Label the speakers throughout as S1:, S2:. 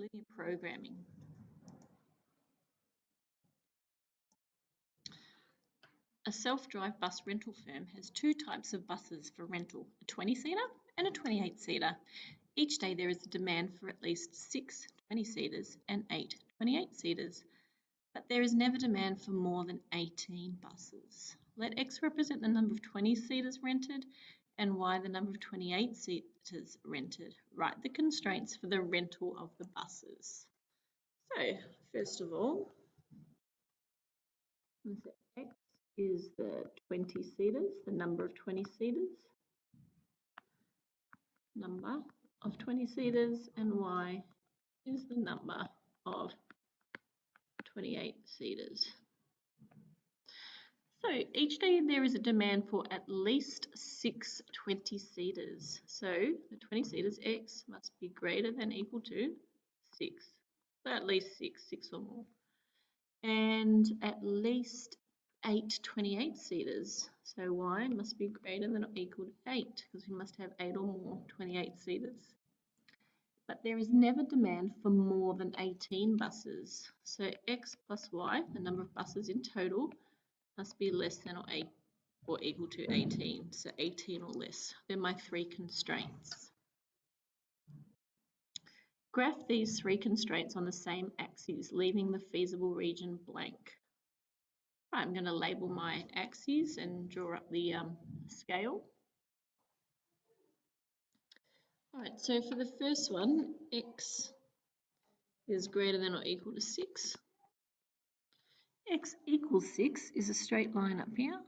S1: linear programming. A self-drive bus rental firm has two types of buses for rental, a 20-seater and a 28-seater. Each day there is a demand for at least 6 20-seaters and 8 28-seaters, but there is never demand for more than 18 buses. Let X represent the number of 20-seaters rented and Y the number of 28-seaters rented. Write the constraints for the rental of the buses. So, first of all, X is the 20-seaters, the number of 20-seaters, and Y is the number of 28-seaters. So each day there is a demand for at least 6 20-seaters. So the 20-seaters X must be greater than or equal to 6. So at least 6 or more. And at least 8 28-seaters. So Y must be greater than or equal to 8 because we must have 8 or more 28-seaters. But there is never demand for more than 18 buses. So X plus Y, the number of buses in total, must be less than or equal to 18. So 18 or less. They're my 3 constraints. Graph these 3 constraints on the same axes, leaving the feasible region blank. Right, I'm going to label my axes and draw up the scale. Alright, so for the first one, X is greater than or equal to 6. X equals 6 is a straight line up here.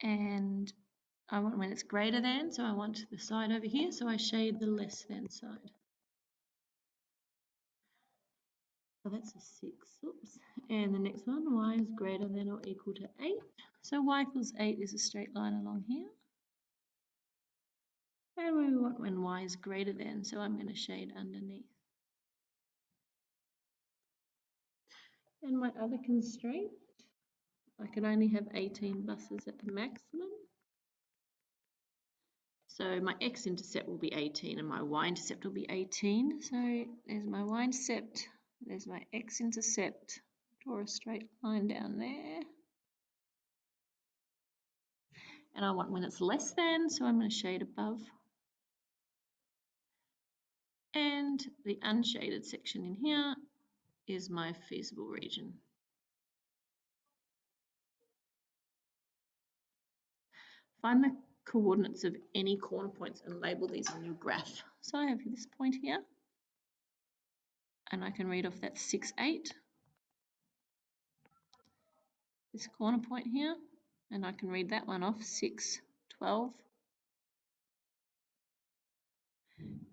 S1: And I want when it's greater than, so I want the side over here, so I shade the less than side. So that's a 6, oops. And the next one, Y is greater than or equal to 8. So Y equals 8 is a straight line along here. And we want when Y is greater than, so I'm going to shade underneath. And my other constraint, I can only have 18 buses at the maximum. So my x-intercept will be 18 and my y-intercept will be 18. So there's my y-intercept, there's my x-intercept. Draw a straight line down there. And I want when it's less than, so I'm going to shade above. And the unshaded section in here is my feasible region. Find the coordinates of any corner points and label these on your graph. So I have this point here, and I can read off that 6, 8. This corner point here, and I can read that one off 6, 12.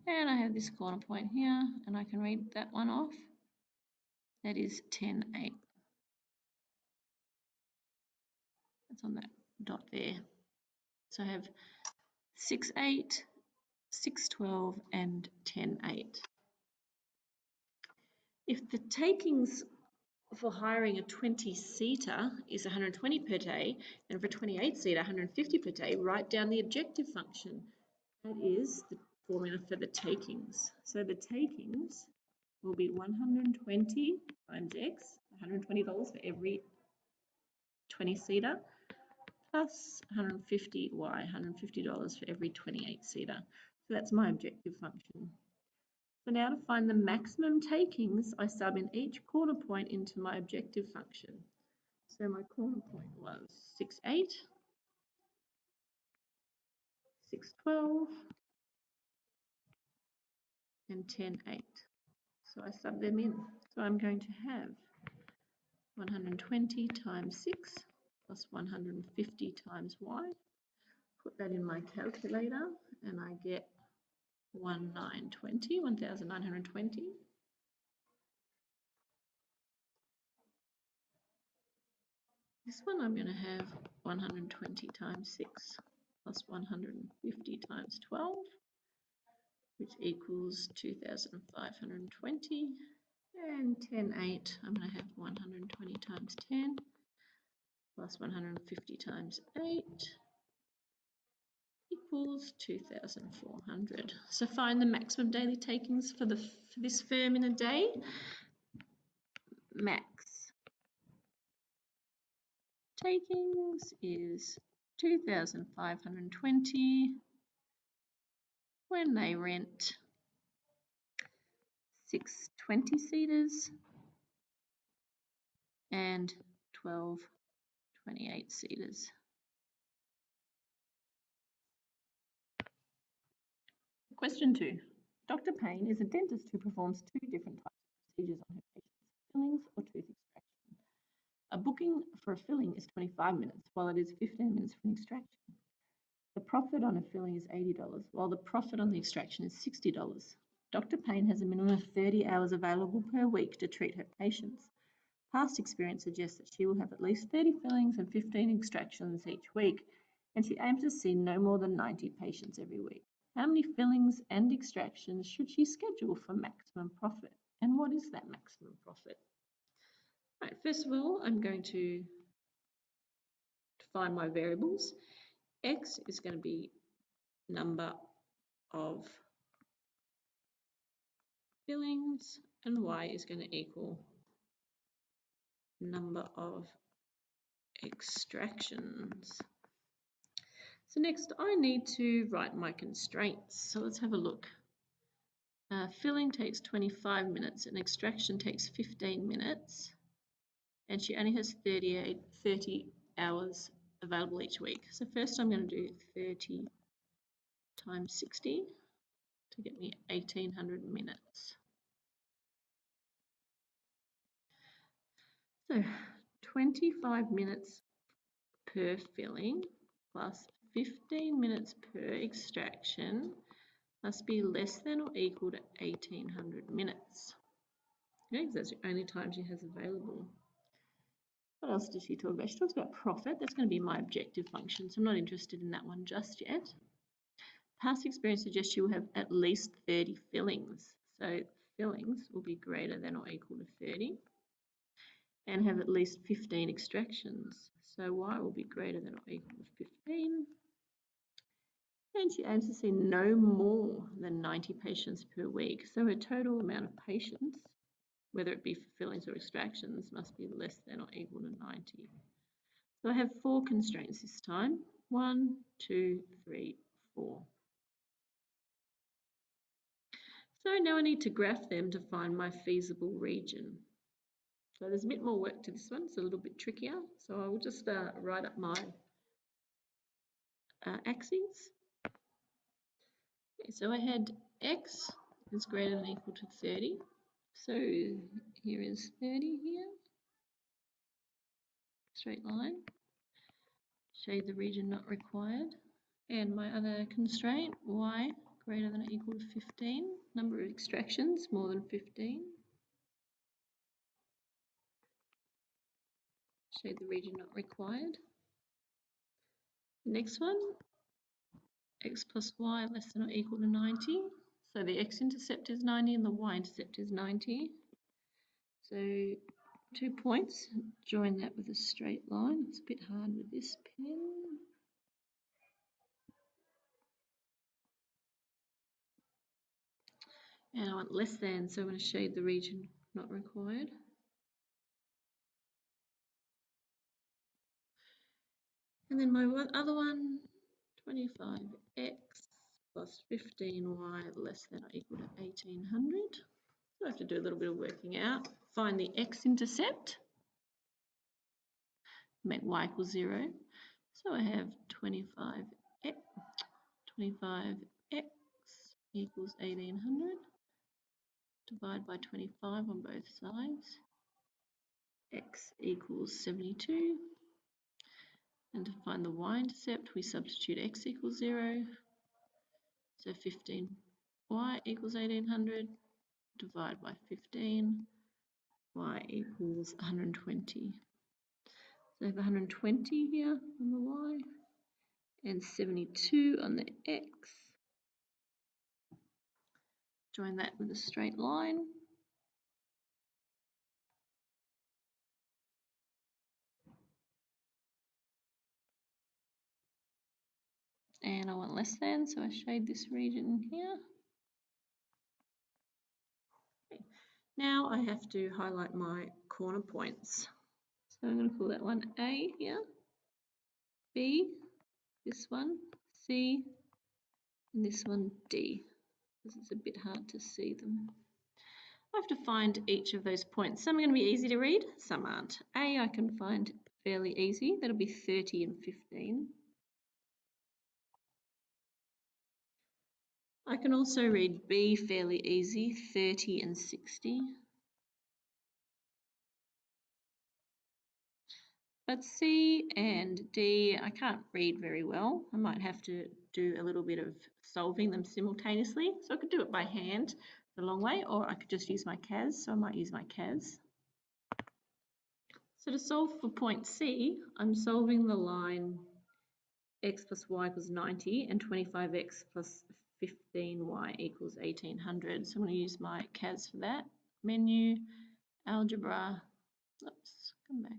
S1: And I have this corner point here, and I can read that one off. That is 10, 8. That's on that dot there. So I have 6, 8, 6, 12, and 10, 8. If the takings for hiring a 20-seater is 120 per day, and for a 28-seater, 150 per day, write down the objective function. That is the formula for the takings. So the takings will be 120 times X, $120 for every 20-seater, plus 150 Y, $150 for every 28-seater. So that's my objective function. So now to find the maximum takings, I sub in each corner point into my objective function. So my corner point was 6, 8, 6, 12, and 10, 8. So I sub them in. So I'm going to have 120 times 6 plus 150 times Y. Put that in my calculator and I get 1920. This one I'm going to have 120 times 6 plus 150 times 12, which equals 2,520. And 10, 8, I'm going to have 120 times 10 plus 150 times 8 equals 2,400. So find the maximum daily takings for this firm in a day. Max takings is 2,520 when they rent 6 20-seaters and 12 28-seaters. Question 2. Dr. Payne is a dentist who performs 2 different types of procedures on her patients, fillings or tooth extraction. A booking for a filling is 25 minutes, while it is 15 minutes for an extraction. The profit on a filling is $80, while the profit on the extraction is $60. Dr. Payne has a minimum of 30 hours available per week to treat her patients. Past experience suggests that she will have at least 30 fillings and 15 extractions each week, and she aims to see no more than 90 patients every week. How many fillings and extractions should she schedule for maximum profit? And what is that maximum profit? Right, first of all, I'm going to define my variables. X is going to be number of fillings, and Y is going to equal number of extractions. So next I need to write my constraints. So let's have a look. Filling takes 25 minutes and extraction takes 15 minutes, and she only has 30 hours available each week. So first I'm going to do 30 times 60 to get me 1800 minutes. So 25 minutes per filling plus 15 minutes per extraction must be less than or equal to 1800 minutes. Okay, because that's the only time she has available. What else does she talk about? She talks about profit. That's going to be my objective function, so I'm not interested in that one just yet. Past experience suggests she will have at least 30 fillings. So fillings will be greater than or equal to 30 and have at least 15 extractions. So Y will be greater than or equal to 15. And she aims to see no more than 90 patients per week. So her total amount of patients, whether it be for fillings or extractions, must be less than or equal to 90. So I have 4 constraints this time. 1, 2, 3, 4. So now I need to graph them to find my feasible region. So there's a bit more work to this one. It's a little bit trickier. So I will just write up my axes. Okay, so I had x is greater than or equal to 30. So here is 30 here. Straight line. Shade the region not required. And my other constraint, y greater than or equal to 15. Number of extractions more than 15. Shade the region not required. The next one, x plus y less than or equal to 90. So the x-intercept is 90 and the y-intercept is 90. So 2 points, join that with a straight line. It's a bit hard with this pen. And I want less than, so I'm going to shade the region not required. And then my other one, 25x plus 15y less than or equal to 1800. So I have to do a little bit of working out. Find the x-intercept, make y equals 0. So I have 25x equals 1800. Divide by 25 on both sides. X equals 72. And to find the y-intercept, we substitute x equals 0. So 15y equals 1800. Divide by 15. Y equals 120. So I have 120 here on the y and 72 on the x. Join that with a straight line. and I want less than, so I shade this region here. Okay. Now I have to highlight my corner points. So I'm going to call that one A here, B, this one, C, and this one D, because it's a bit hard to see them. I have to find each of those points. Some are going to be easy to read, some aren't. A I can find fairly easy, that'll be 30 and 15. I can also read B fairly easy, 30 and 60. But C and D, I can't read very well. I might have to do a little bit of solving them simultaneously. So I could do it by hand the long way, or I could just use my CAS. So I might use my CAS. So to solve for point C, I'm solving the line x plus y equals 90 and 25x plus 15y equals 1800. So I'm going to use my CAS for that. Menu, algebra, oops, come back.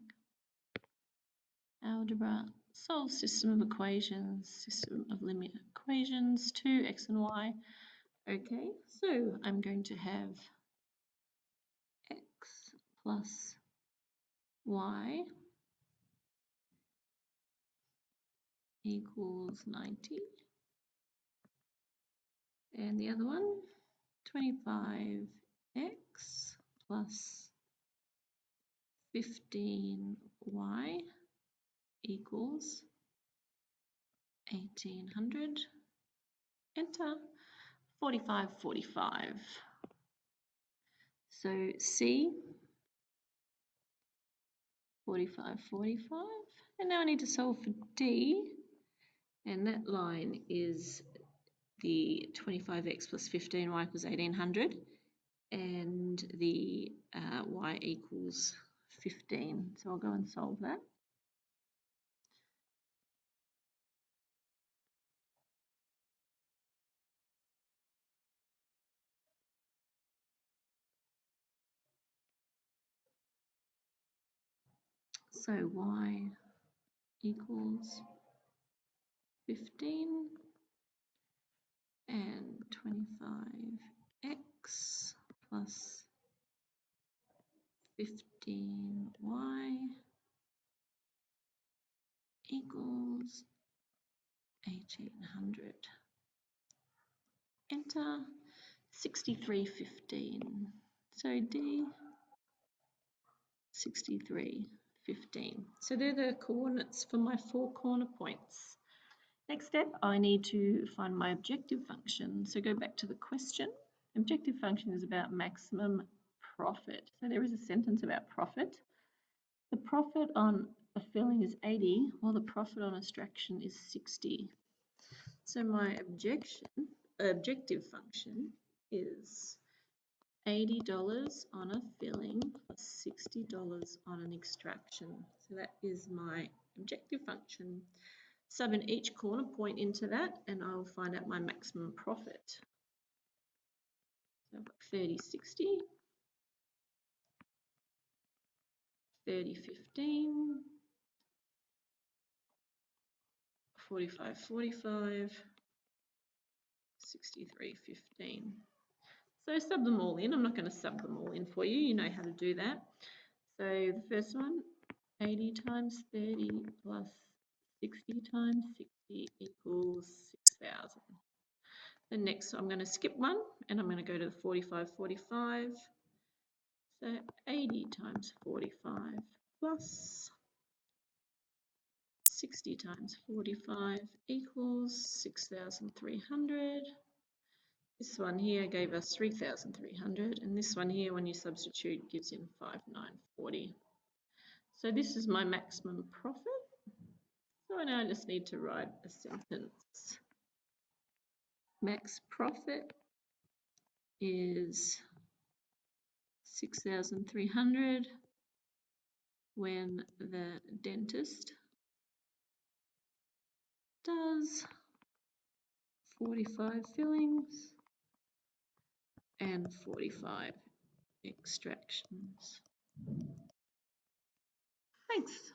S1: Algebra, solve system of equations, system of linear equations, 2x and y. Okay, so I'm going to have x plus y equals 90. And the other one, 25x plus 15y equals 1800. Enter. 45, 45. So C, 45, 45. And now I need to solve for D. And that line is the 25x plus 15y equals 1800. And the y equals 15. So I'll go and solve that. So y equals 15 and 25x plus 15y equals 1800. Enter. 6315. So D, 6315. So they're the coordinates for my 4 corner points. Next step, I need to find my objective function. So go back to the question. Objective function is about maximum profit. So there is a sentence about profit. The profit on a filling is 80, while the profit on extraction is 60. So my objective function is $80 on a filling plus $60 on an extraction. So that is my objective function. Sub in each corner point into that and I'll find out my maximum profit. So I've got 30, 60, 30, 15, 45, 45, 63, 15. So sub them all in. I'm not going to sub them all in for you. You know how to do that. So the first one, 80 times 30 plus 60 times 60 equals 6,000. The next, I'm going to skip one and I'm going to go to the 45, 45. So 80 times 45 plus 60 times 45 equals 6,300. This one here gave us 3,300 and this one here when you substitute gives in 5,940. So this is my maximum profit. So now I just need to write a sentence. Max profit is 6,300 when the dentist does 45 fillings and 45 extractions. Thanks.